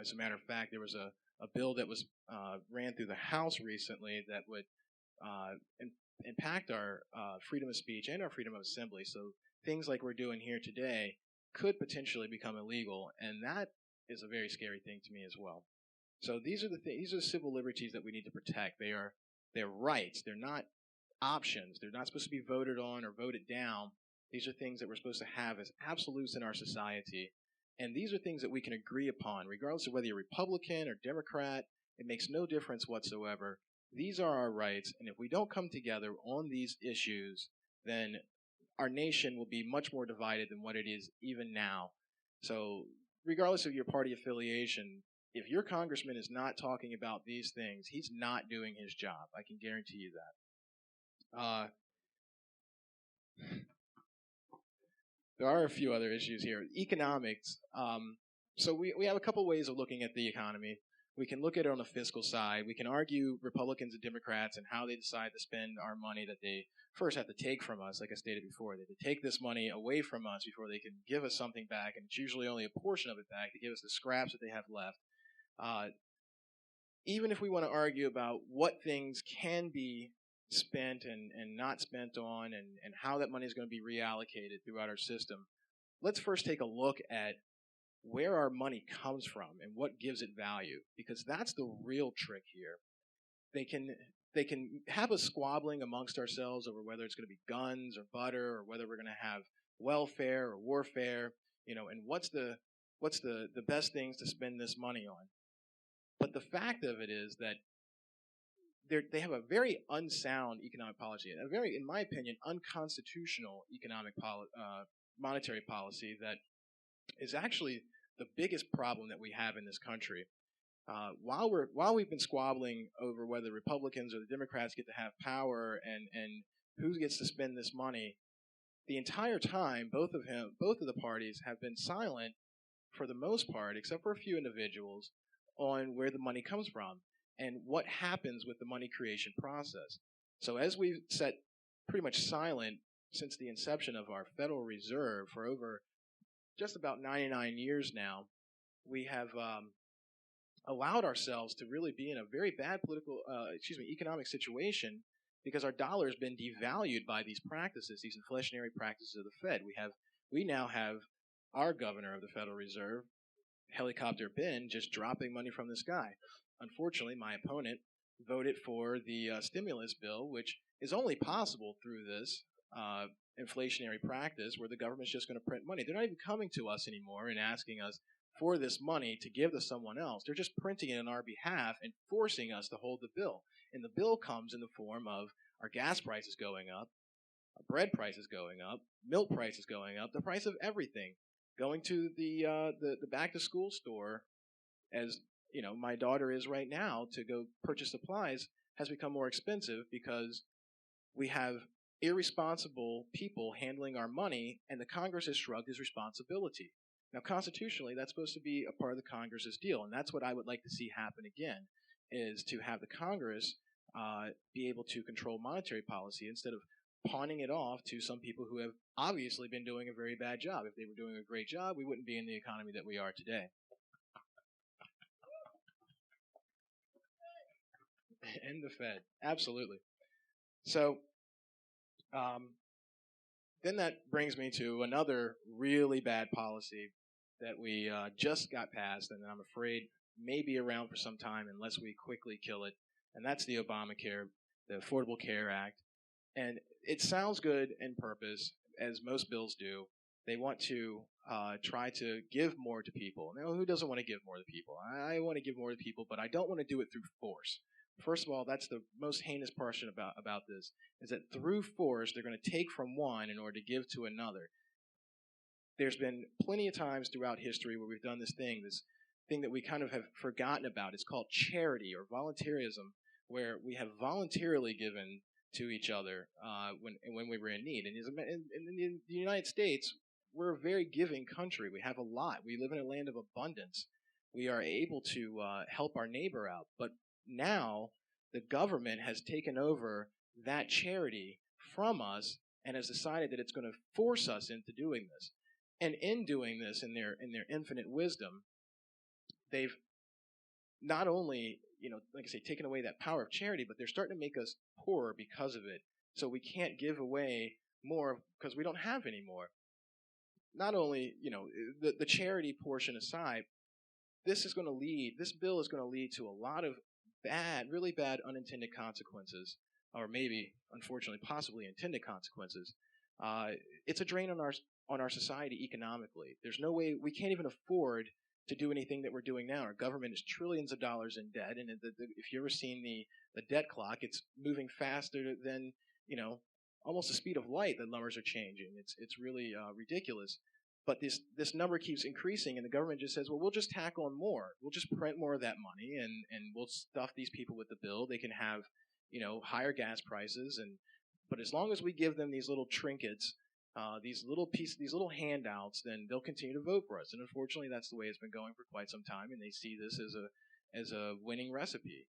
as a matter of fact, there was a bill that was ran through the House recently that would impact our freedom of speech and our freedom of assembly. So things like we're doing here today could potentially become illegal, and that is a very scary thing to me as well. So these are the civil liberties that we need to protect. They're rights. They're not options. They're not supposed to be voted on or voted down. These are things that we're supposed to have as absolutes in our society. And these are things that we can agree upon, regardless of whether you're Republican or Democrat. It makes no difference whatsoever. These are our rights, and if we don't come together on these issues, then our nation will be much more divided than what it is even now. So regardless of your party affiliation, if your congressman is not talking about these things, he's not doing his job. I can guarantee you that. There are a few other issues here. Economics. So we have a couple ways of looking at the economy. We can look at it on the fiscal side. We can argue Republicans and Democrats and how they decide to spend our money that they first have to take from us. Like I stated before, they have to take this money away from us before they can give us something back, and it's usually only a portion of it back to give us the scraps that they have left. Even if we want to argue about what things can be spent and not spent on and how that money is going to be reallocated throughout our system, let's first take a look at where our money comes from and what gives it value, because that's the real trick here. They can have us squabbling amongst ourselves over whether it's going to be guns or butter or whether we're going to have welfare or warfare, and what's the best things to spend this money on. But the fact of it is that they have a very unsound economic policy, a very, in my opinion, unconstitutional monetary policy that is actually the biggest problem that we have in this country. While we've been squabbling over whether the Republicans or the Democrats get to have power and who gets to spend this money, the entire time both of the parties have been silent for the most part, except for a few individuals, on where the money comes from and what happens with the money creation process. So as we've sat pretty much silent since the inception of our Federal Reserve for over just about 99 years now, we have allowed ourselves to really be in a very bad economic situation because our dollar has been devalued by these practices, these inflationary practices of the Fed. We now have our governor of the Federal Reserve, Helicopter Ben, just dropping money from the sky. Unfortunately, my opponent voted for the stimulus bill, which is only possible through this inflationary practice where the government's just going to print money. They're not even coming to us anymore and asking us for this money to give to someone else. They're just printing it on our behalf and forcing us to hold the bill. And the bill comes in the form of our gas prices going up, our bread prices going up, milk prices going up, the price of everything. Going to the back-to-school store, as my daughter is right now, to go purchase supplies has become more expensive because we have irresponsible people handling our money, and the Congress has shrugged his responsibility. Now, constitutionally, that's supposed to be a part of the Congress's deal, and that's what I would like to see happen again, is to have the Congress be able to control monetary policy instead of pawning it off to some people who have obviously been doing a very bad job. If they were doing a great job, we wouldn't be in the economy that we are today. And the Fed, absolutely. So then that brings me to another really bad policy that we just got passed, and I'm afraid may be around for some time unless we quickly kill it, and that's the Obamacare, the Affordable Care Act. And it sounds good in purpose, as most bills do. They want to try to give more to people. Now, who doesn't want to give more to people? I want to give more to people, but I don't want to do it through force. First of all, that's the most heinous portion about this, is that through force, they're going to take from one in order to give to another. There's been plenty of times throughout history where we've done this thing that we kind of have forgotten about. It's called charity or voluntarism, where we have voluntarily given to each other when we were in need. And in the United States, we're a very giving country. We have a lot. We live in a land of abundance. We are able to help our neighbor out. But now the government has taken over that charity from us and has decided that it's going to force us into doing this. And in doing this, in their infinite wisdom, they've not only, like I say, taken away that power of charity, but they're starting to make us poorer because of it. So we can't give away more because we don't have any more. Not only, the charity portion aside, this bill is going to lead to a lot of really bad unintended consequences, or maybe, unfortunately, possibly intended consequences. It's a drain on our society economically. There's no way we can't even afford to do anything that we're doing now. Our government is trillions of dollars in debt, and if you've ever seen the debt clock, it's moving faster than almost the speed of light. The numbers are changing. It's really ridiculous. But this number keeps increasing, and the government just says, well, we'll just tack on more. We'll just print more of that money, and we'll stuff these people with the bill. They can have higher gas prices, but as long as we give them these little trinkets, these little handouts, then they'll continue to vote for us. And unfortunately, that's the way it's been going for quite some time, and they see this as a winning recipe.